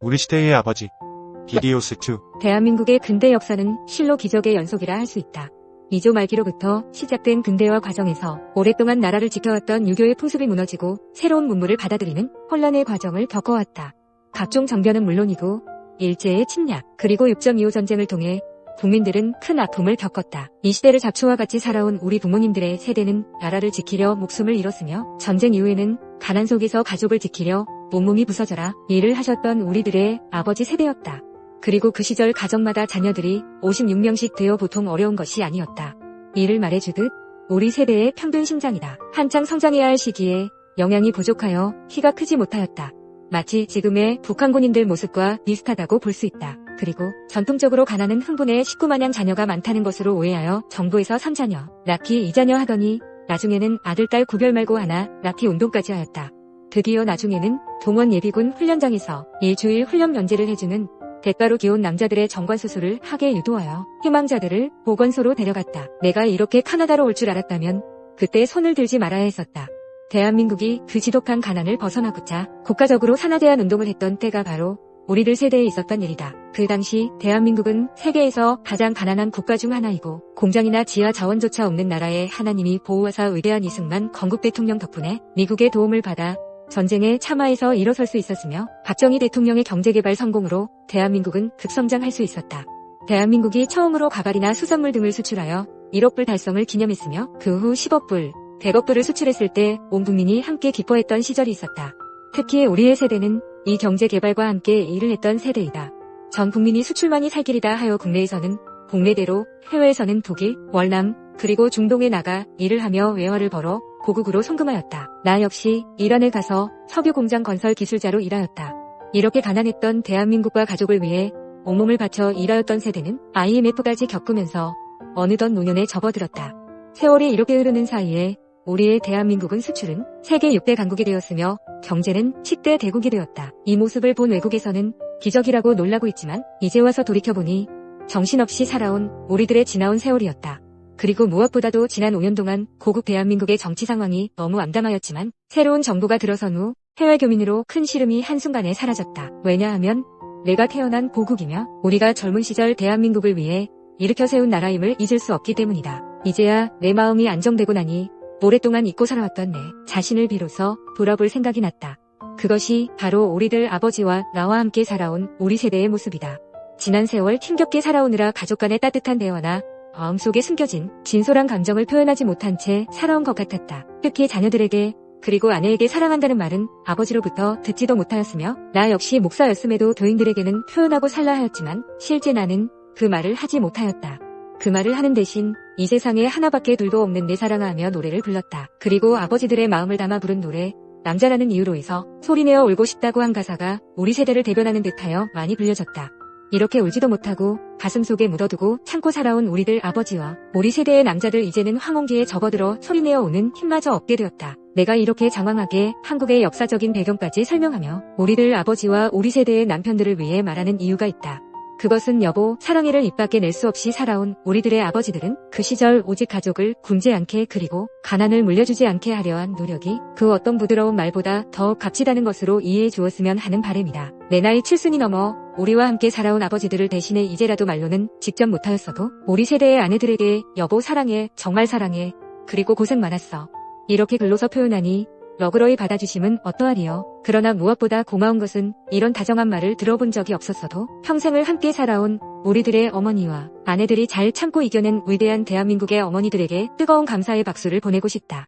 우리 시대의 아버지 비디오스2. 대한민국의 근대 역사는 실로 기적의 연속이라 할 수 있다. 미조 말기로부터 시작된 근대화 과정에서 오랫동안 나라를 지켜왔던 유교의 풍습이 무너지고 새로운 문물을 받아들이는 혼란의 과정을 겪어왔다. 각종 정변은 물론이고 일제의 침략 그리고 6.25 전쟁을 통해 국민들은 큰 아픔을 겪었다. 이 시대를 잡초와 같이 살아온 우리 부모님들의 세대는 나라를 지키려 목숨을 잃었으며 전쟁 이후에는 가난 속에서 가족을 지키려 온몸이 부서져라 일을 하셨던 우리들의 아버지 세대였다. 그리고 그 시절 가정마다 자녀들이 56명씩 되어 보통 어려운 것이 아니었다. 이를 말해주듯 우리 세대의 평균 신장이다. 한창 성장해야 할 시기에 영양이 부족하여 키가 크지 못하였다. 마치 지금의 북한 군인들 모습과 비슷하다고 볼 수 있다. 그리고 전통적으로 가난은 흥분에 식구마냥 자녀가 많다는 것으로 오해하여 정부에서 3자녀, 낳기 2자녀 하더니 나중에는 아들, 딸 구별 말고 하나 낳기 운동까지 하였다. 드디어 나중에는 동원 예비군 훈련장에서 일주일 훈련 면제를 해주는 대가로 기온 남자들의 정관수술을 하게 유도하여 희망자들을 보건소로 데려갔다. 내가 이렇게 카나다로 올 줄 알았다면 그때 손을 들지 말아야 했었다. 대한민국이 그 지독한 가난을 벗어나고자 국가적으로 산하제한 운동을 했던 때가 바로 우리들 세대에 있었던 일이다. 그 당시 대한민국은 세계에서 가장 가난한 국가 중 하나이고 공장이나 지하 자원조차 없는 나라에 하나님이 보호하사 위대한 이승만 건국 대통령 덕분에 미국의 도움을 받아 전쟁에 참화해서 일어설 수 있었으며 박정희 대통령의 경제개발 성공으로 대한민국은 급성장할 수 있었다. 대한민국이 처음으로 가발이나 수산물 등을 수출하여 1억 불 달성을 기념했으며 그 후 10억 불, 100억 불을 수출했을 때 온 국민이 함께 기뻐했던 시절이 있었다. 특히 우리의 세대는 이 경제개발과 함께 일을 했던 세대이다. 전 국민이 수출만이 살 길이다 하여 국내에서는 국내대로 해외에서는 독일, 월남, 그리고 중동에 나가 일을 하며 외화를 벌어 고국으로 송금하였다. 나 역시 이란에 가서 석유 공장 건설 기술자로 일하였다. 이렇게 가난했던 대한민국과 가족을 위해 온몸을 바쳐 일하였던 세대는 IMF까지 겪으면서 어느덧 노년에 접어들었다. 세월이 이렇게 흐르는 사이에 우리의 대한민국은 수출은 세계 6대 강국이 되었으며 경제는 10대 대국이 되었다. 이 모습을 본 외국에서는 기적이라고 놀라고 있지만 이제 와서 돌이켜보니 정신없이 살아온 우리들의 지나온 세월이었다. 그리고 무엇보다도 지난 5년 동안 고국 대한민국의 정치 상황이 너무 암담하였지만 새로운 정부가 들어선 후 해외 교민으로 큰 시름이 한순간에 사라졌다. 왜냐하면 내가 태어난 고국이며 우리가 젊은 시절 대한민국을 위해 일으켜 세운 나라임을 잊을 수 없기 때문이다. 이제야 내 마음이 안정되고 나니 오랫동안 잊고 살아왔던 내 자신을 비로소 돌아볼 생각이 났다. 그것이 바로 우리들 아버지와 나와 함께 살아온 우리 세대의 모습이다. 지난 세월 힘겹게 살아오느라 가족 간의 따뜻한 대화나 마음속에 숨겨진 진솔한 감정을 표현하지 못한 채 살아온 것 같았다. 특히 자녀들에게 그리고 아내에게 사랑한다는 말은 아버지로부터 듣지도 못하였으며 나 역시 목사였음에도 교인들에게는 표현하고 살라 하였지만 실제 나는 그 말을 하지 못하였다. 그 말을 하는 대신 이 세상에 하나밖에 둘도 없는 내 사랑아 하며 노래를 불렀다. 그리고 아버지들의 마음을 담아 부른 노래 남자라는 이유로 해서 소리내어 울고 싶다고 한 가사가 우리 세대를 대변하는 듯하여 많이 불려졌다. 이렇게 울지도 못하고 가슴속에 묻어두고 참고 살아온 우리들 아버지와 우리 세대의 남자들 이제는 황혼기에 접어들어 소리내어 우는 힘마저 없게 되었다. 내가 이렇게 장황하게 한국의 역사적인 배경까지 설명하며 우리들 아버지와 우리 세대의 남편들을 위해 말하는 이유가 있다. 그것은 여보 사랑해를 입 밖에 낼 수 없이 살아온 우리들의 아버지들은 그 시절 오직 가족을 굶지 않게 그리고 가난을 물려주지 않게 하려 한 노력이 그 어떤 부드러운 말보다 더 값지다는 것으로 이해해 주었으면 하는 바람이다. 내 나이 7순이 넘어 우리와 함께 살아온 아버지들을 대신해 이제라도 말로는 직접 못하였어도 우리 세대의 아내들에게 여보 사랑해 정말 사랑해 그리고 고생 많았어 이렇게 글로서 표현하니 너그러이 받아주심은 어떠하리요. 그러나 무엇보다 고마운 것은 이런 다정한 말을 들어본 적이 없었어도 평생을 함께 살아온 우리들의 어머니와 아내들이 잘 참고 이겨낸 위대한 대한민국의 어머니들에게 뜨거운 감사의 박수를 보내고 싶다.